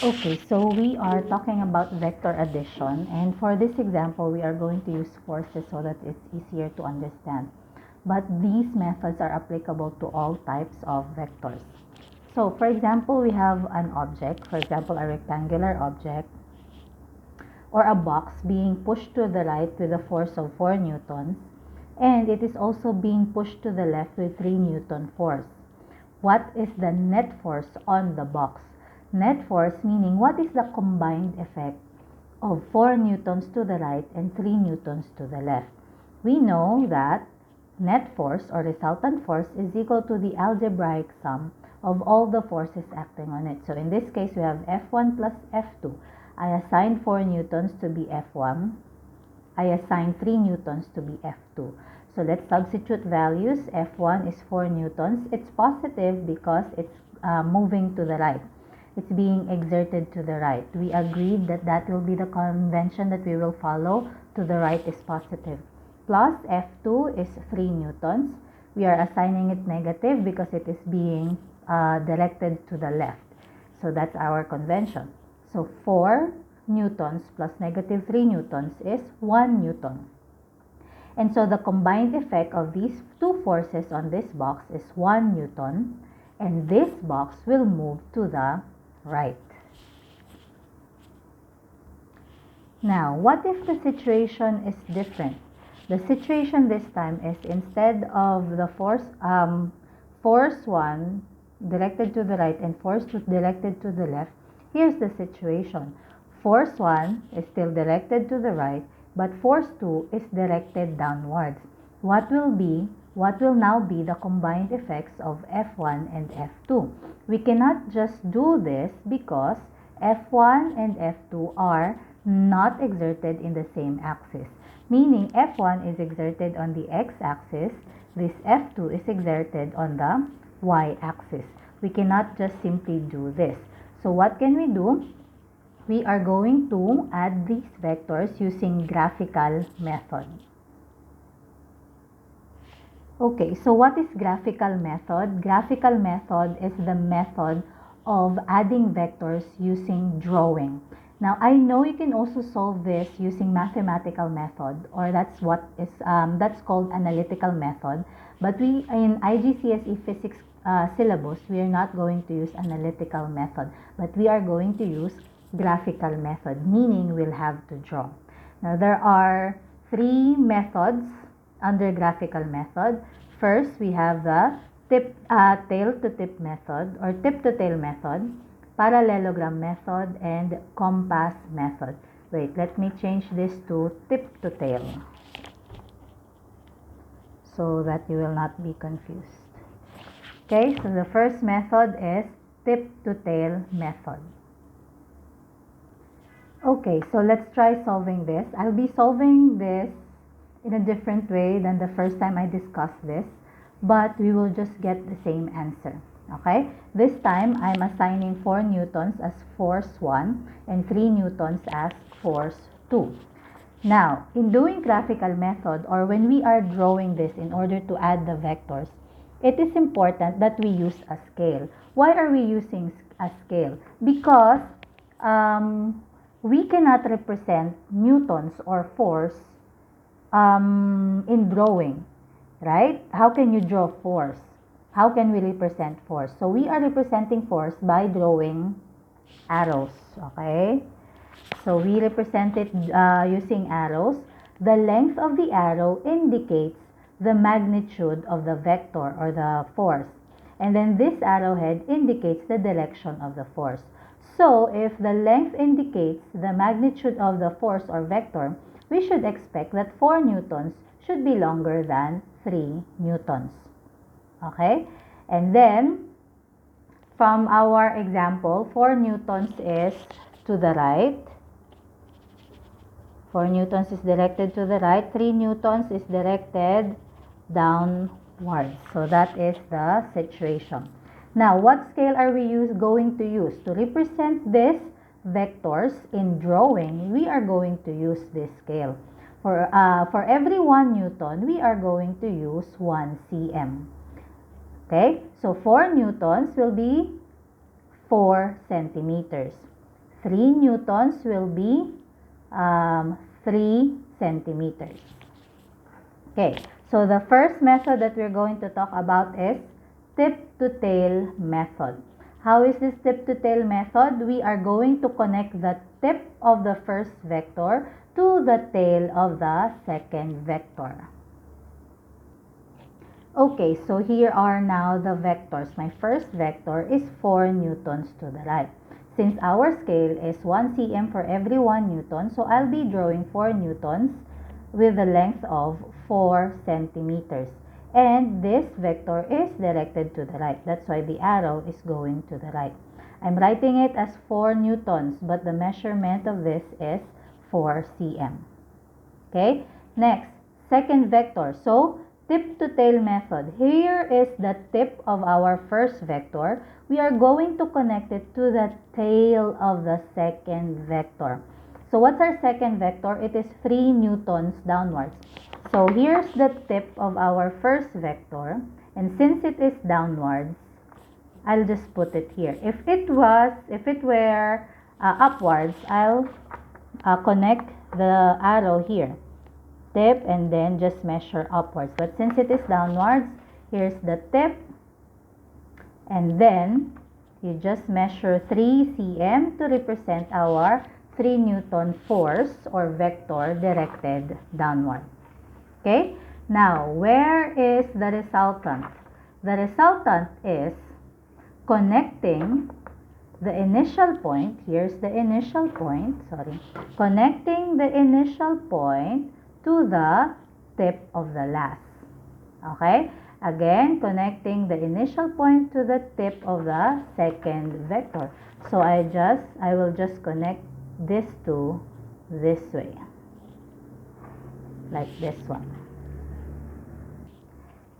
Okay, so we are talking about vector addition, and for this example, we are going to use forces so that it's easier to understand. But these methods are applicable to all types of vectors. So, for example, we have an object, for example, a rectangular object, or a box being pushed to the right with a force of 4 newtons, and it is also being pushed to the left with 3 newton force. What is the net force on the box? Net force meaning what is the combined effect of 4 newtons to the right and 3 newtons to the left. We know that net force or resultant force is equal to the algebraic sum of all the forces acting on it. So in this case, we have F1 plus F2. I assign 4 newtons to be F1. I assign 3 newtons to be F2. So let's substitute values. F1 is 4 newtons. It's positive because it's moving to the right. It's being exerted to the right. We agreed that that will be the convention that we will follow. To the right is positive. Plus F2 is 3 newtons. We are assigning it negative because it is being directed to the left. So that's our convention. So 4 newtons plus negative 3 newtons is 1 newton. And so the combined effect of these two forces on this box is 1 newton, and this box will move to the right. Now, what if the situation is different? The situation this time is instead of the force 1 directed to the right and force 2 directed to the left, here's the situation. Force 1 is still directed to the right, but force 2 is directed downwards. What will now be the combined effects of F1 and F2? We cannot just do this because F1 and F2 are not exerted in the same axis. Meaning F1 is exerted on the x-axis, this F2 is exerted on the y-axis. We cannot just simply do this. So what can we do? We are going to add these vectors using graphical method. Okay, so what is graphical method? Graphical method is the method of adding vectors using drawing. Now, I know you can also solve this using mathematical method, or that's called analytical method. But we in IGCSE physics syllabus, we are not going to use analytical method, but we are going to use graphical method, meaning we'll have to draw. Now, there are 3 methods under graphical method. First, we have the tail to tip method or tip to tail method, parallelogram method, and compass method. Wait, let me change this to tip to tail so that you will not be confused. Okay, so the first method is tip to tail method. Okay, so let's try solving this. I'll be solving this in a different way than the first time I discussed this, but we will just get the same answer. Okay, this time I'm assigning 4 newtons as force 1 and 3 newtons as force 2. Now, in doing graphical method, or when we are drawing this in order to add the vectors, it is important that we use a scale. Why are we using a scale? Because we cannot represent newtons or force in drawing, right? How can you draw force? How can we represent force? So we are representing force by drawing arrows, okay? So we represent it using arrows. The length of the arrow indicates the magnitude of the vector or the force. And then this arrowhead indicates the direction of the force. So if the length indicates the magnitude of the force or vector, we should expect that 4 newtons should be longer than 3 newtons. Okay? And then, from our example, 4 newtons is to the right. 4 newtons is directed to the right. 3 newtons is directed downwards. So that is the situation. Now, what scale are we going to use? To represent these vectors in drawing, we are going to use this scale. For every 1 newton, we are going to use 1 cm. Okay, so 4 newtons will be 4 centimeters. 3 newtons will be 3 centimeters. Okay, so the first method that we're going to talk about is tip-to-tail method. How is this tip-to-tail method? We are going to connect the tip of the first vector to the tail of the second vector. Okay, so here are now the vectors. My first vector is 4 newtons to the right. Since our scale is 1 cm for every 1 newton, so I'll be drawing 4 newtons with a length of 4 centimeters. And this vector is directed to the right. That's why the arrow is going to the right. I'm writing it as 4 newtons, but the measurement of this is 4 cm. Okay, next, second vector. So, tip-to-tail method. Here is the tip of our first vector. We are going to connect it to the tail of the second vector. So what's our second vector? It is 3 newtons downwards. So here's the tip of our first vector. And since it is downwards, I'll just put it here. If it were upwards, I'll connect the arrow here. Tip and then just measure upwards. But since it is downwards, here's the tip. And then you just measure 3 cm to represent our 3 Newton force or vector directed downward. Okay? Now, where is the resultant? The resultant is connecting the initial point. Here's the initial point. Connecting the initial point to the tip of the last. Okay? Again, connecting the initial point to the tip of the second vector. So I will just connect this two this way. Like this one.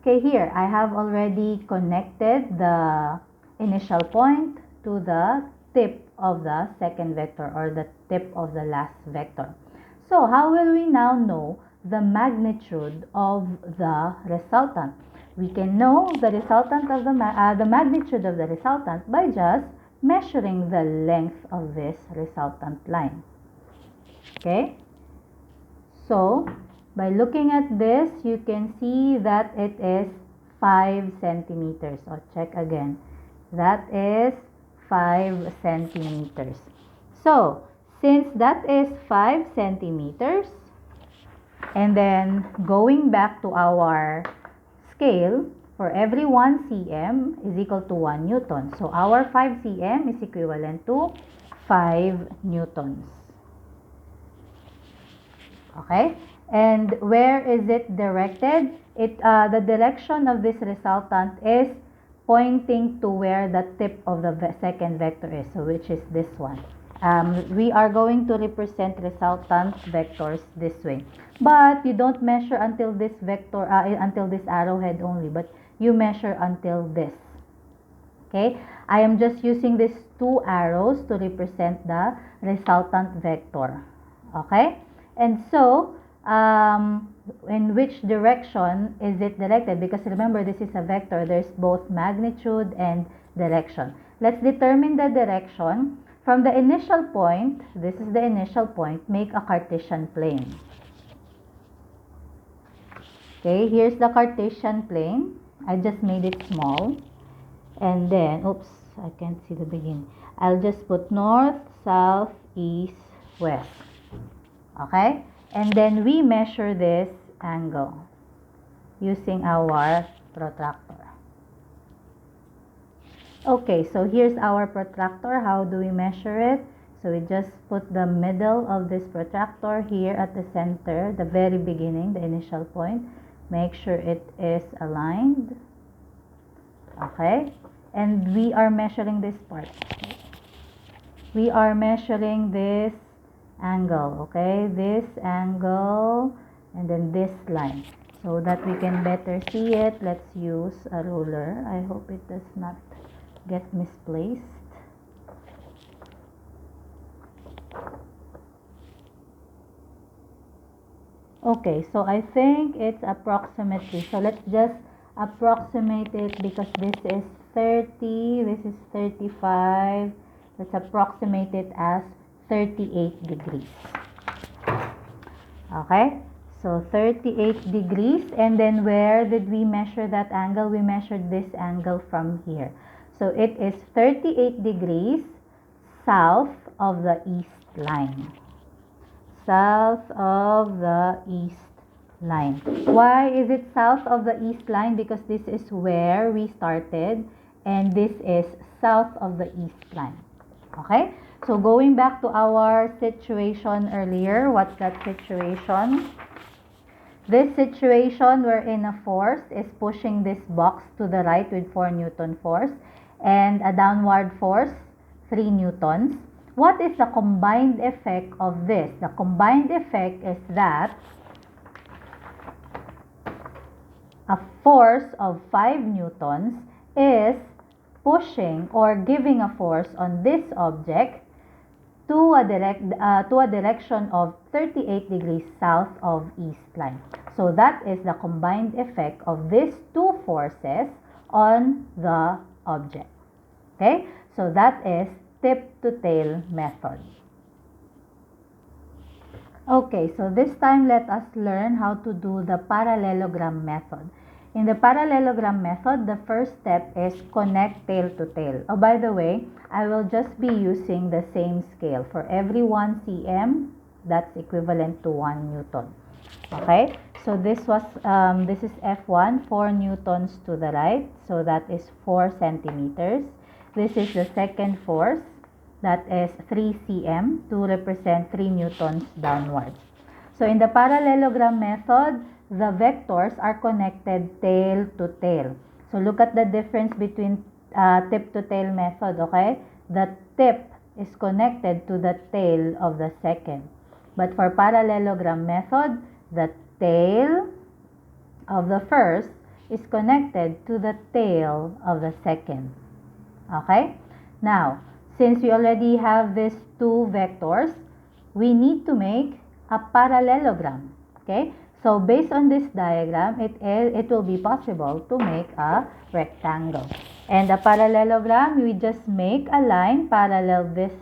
Okay, here I have already connected the initial point to the tip of the second vector or the tip of the last vector. So how will we now know the magnitude of the resultant? We can know the resultant of the magnitude of the resultant by just measuring the length of this resultant line. Okay? So, by looking at this, you can see that it is 5 centimeters. So, check again. That is 5 centimeters. So, since that is 5 centimeters, and then going back to our scale, for every 1 cm is equal to 1 newton. So, our 5 cm is equivalent to 5 newtons. Okay? And where is it directed? The direction of this resultant is pointing to where the tip of the second vector is, so which is this one. We are going to represent resultant vectors this way. But you don't measure until this vector, until this arrowhead only, but you measure until this. Okay? I am just using these two arrows to represent the resultant vector. Okay? And so, in which direction is it directed? Because remember, this is a vector. There's both magnitude and direction. Let's determine the direction. From the initial point, this is the initial point, make a Cartesian plane. Okay, here's the Cartesian plane. I just made it small. And then, oops, I can't see the beginning. I'll just put north, south, east, west. Okay? And then we measure this angle using our protractor. Okay, so here's our protractor. How do we measure it? So we just put the middle of this protractor here at the center, the very beginning, the initial point. Make sure it is aligned. Okay? And we are measuring this part. We are measuring this angle, okay? This angle and then this line. So that we can better see it, let's use a ruler. I hope it does not get misplaced. Okay, so I think it's approximately, so let's just approximate it because this is 30, this is 35, Let's approximate it as 38 degrees. Okay, so 38 degrees, and then where did we measure that angle? We measured this angle from here. So it is 38 degrees south of the east line. South of the east line. Why is it south of the east line? Because this is where we started, and this is south of the east line. Okay? So going back to our situation earlier, what's that situation? This situation wherein a force is pushing this box to the right with 4 Newton force and a downward force 3 Newtons. What is the combined effect of this? The combined effect is that a force of 5 Newtons is pushing or giving a force on this object to a direction of 38 degrees south of east line. So that is the combined effect of these two forces on the object. Okay, so that is tip to tail method. Okay, so this time let us learn how to do the parallelogram method. In the parallelogram method, the first step is connect tail to tail. Oh, by the way, I will just be using the same scale. For every 1 cm, that's equivalent to 1 Newton. Okay, so this is F1, 4 Newtons to the right, so that is 4 centimeters. This is the second force, that is 3 cm to represent 3 Newtons downwards. So in the parallelogram method, the vectors are connected tail to tail. So look at the difference between tip to tail method, okay? The tip is connected to the tail of the second. But for parallelogram method, the tail of the first is connected to the tail of the second. Okay? Now, since we already have these two vectors, we need to make a parallelogram. Okay? So based on this diagram, it will be possible to make a rectangle. And the parallelogram, we just make a line parallel to this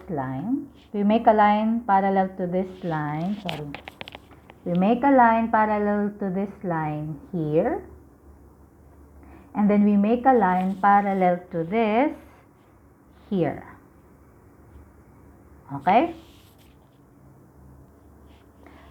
line. We make a line parallel to this line. Sorry. We make a line parallel to this line here. And then we make a line parallel to this here. Okay?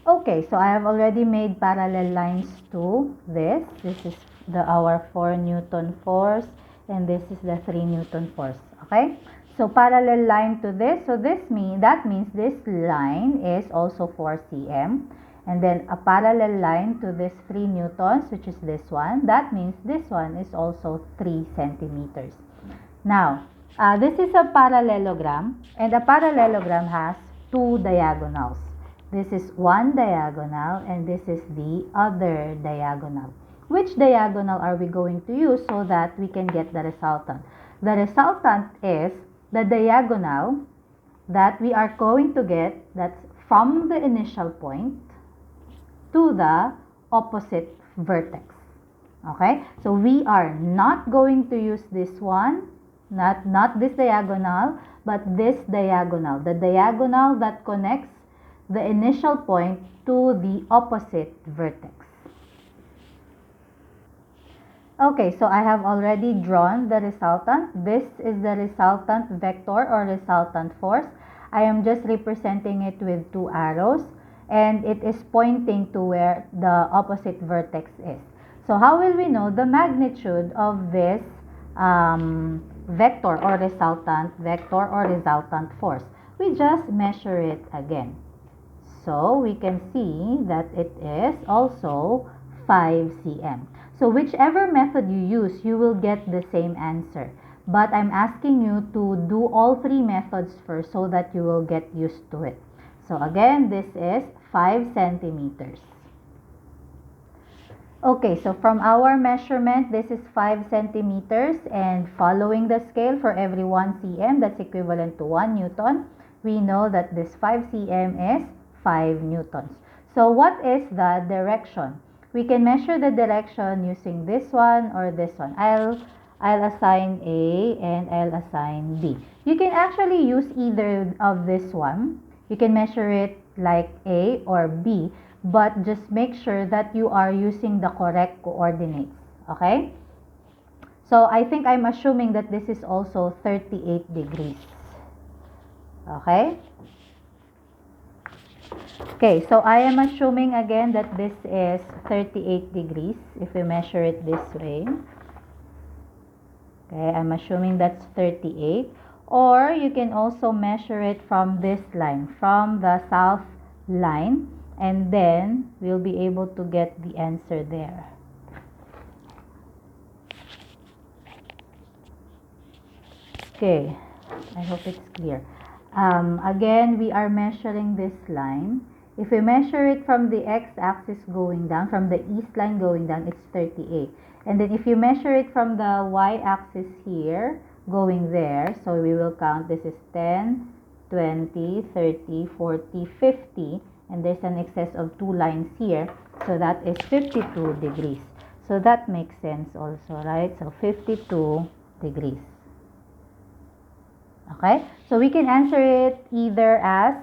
Okay, so I have already made parallel lines to this. This is our 4 Newton force, and this is the 3 Newton force. Okay? So parallel line to this. So that means this line is also 4 cm. And then a parallel line to this 3 Newtons, which is this one. That means this one is also 3 centimeters. Now, this is a parallelogram, and a parallelogram has two diagonals. This is one diagonal, and this is the other diagonal. Which diagonal are we going to use so that we can get the resultant? The resultant is the diagonal that we are going to get, that's from the initial point to the opposite vertex. Okay, so we are not going to use this one, not this diagonal, but this diagonal, the diagonal that connects the initial point to the opposite vertex. Okay, so I have already drawn the resultant. This is the resultant vector or resultant force. I am just representing it with two arrows, and it is pointing to where the opposite vertex is. So how will we know the magnitude of this vector or resultant force? We just measure it again. So we can see that it is also 5 cm. So whichever method you use, you will get the same answer. But I'm asking you to do all three methods first so that you will get used to it. So again, this is 5 centimeters. Okay, so from our measurement, this is 5 centimeters, and following the scale, for every 1 cm, that's equivalent to 1 Newton. We know that this 5 cm is 5 Newtons. So what is the direction? We can measure the direction using this one or this one. I'll I'll assign A and I'll assign B. You can actually use either of this one. You can measure it like A or B, but just make sure that you are using the correct coordinates. Okay? So I think I'm assuming that this is also 38 degrees. Okay? Okay, so I am assuming again that this is 38 degrees if we measure it this way. Okay, I'm assuming that's 38. Or you can also measure it from this line, from the south line, and then we'll be able to get the answer there. Okay, I hope it's clear. Again, we are measuring this line. If we measure it from the x-axis going down, from the east line going down, it's 38. And then if you measure it from the y-axis here, going there, so we will count, this is 10, 20, 30, 40, 50, and there's an excess of 2 lines here, so that is 52 degrees. So that makes sense also, right? So 52 degrees. Okay, so we can answer it either as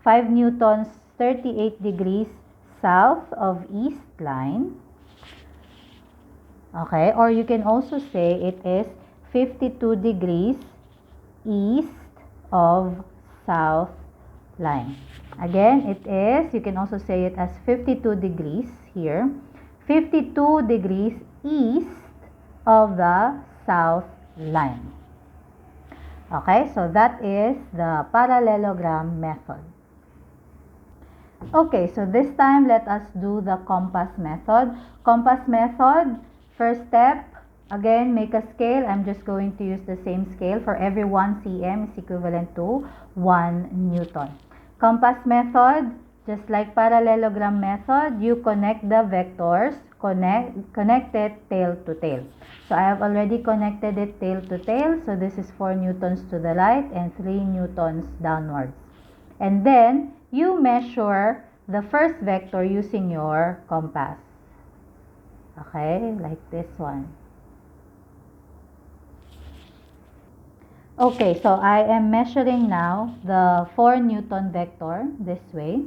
5 newtons 38 degrees south of east line. Okay, or you can also say it is 52 degrees east of south line. Again, it is, you can also say it as 52 degrees here, 52 degrees east of the south line. Okay, so that is the parallelogram method. Okay, so this time let us do the compass method. Compass method, first step, again, make a scale. I'm just going to use the same scale. For every 1 cm is equivalent to 1 newton. Compass method, just like parallelogram method, you connect the vectors, connect it tail to tail. So I have already connected it tail to tail. So this is 4 newtons to the right and 3 newtons downwards. And then you measure the first vector using your compass. Okay, like this one. Okay, so I am measuring now the 4 newton vector this way.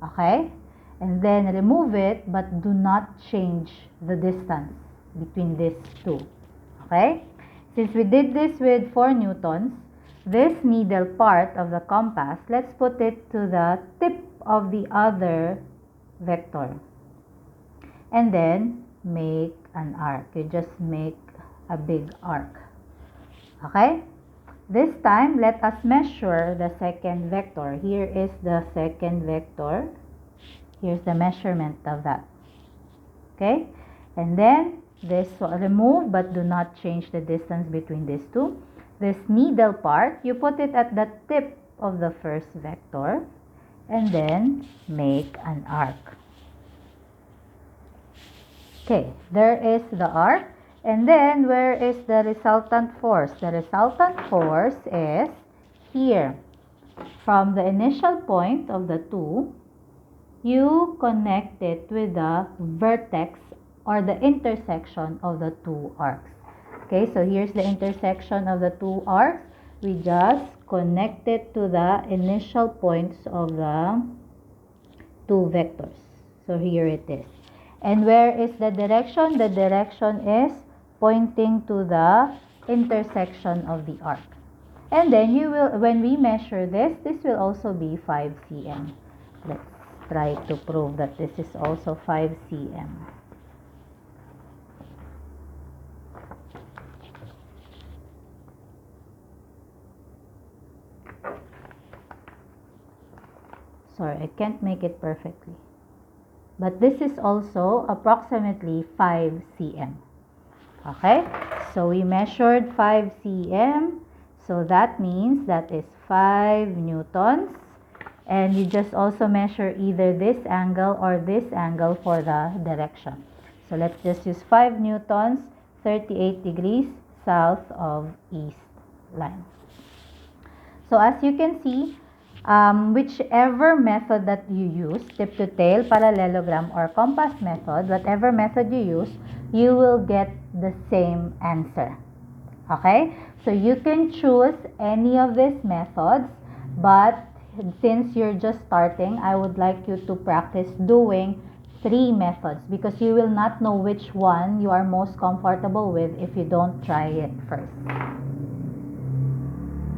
Okay, and then remove it, but do not change the distance between these two. Okay, since we did this with 4 newtons, this needle part of the compass, let's put it to the tip of the other vector and then make an arc. You just make a big arc. Okay, this time let us measure the second vector. Here is the second vector. Here's the measurement of that. Okay, and then this remove, but do not change the distance between these two. This needle part, you put it at the tip of the first vector and then make an arc. Okay, there is the arc. And then where is the resultant force? The resultant force is here. From the initial point of the two, you connect it with the vertex or the intersection of the two arcs. Okay, so here's the intersection of the two arcs. We just connect it to the initial points of the two vectors. So here it is. And where is the direction? The direction is pointing to the intersection of the arc. And then you will, when we measure this will also be 5 cm. Let's try to prove that this is also 5 cm. Sorry, I can't make it perfectly. But this is also approximately 5 cm. Okay, so we measured 5 cm. So that means that is 5 newtons. And you just also measure either this angle or this angle for the direction. So let's just use 5 newtons, 38 degrees south of east line. So as you can see, Whichever method that you use, tip to tail, parallelogram, or compass method, whatever method you use, you will get the same answer. Okay? So you can choose any of these methods, but since you're just starting, I would like you to practice doing 3 methods because you will not know which one you are most comfortable with if you don't try it first.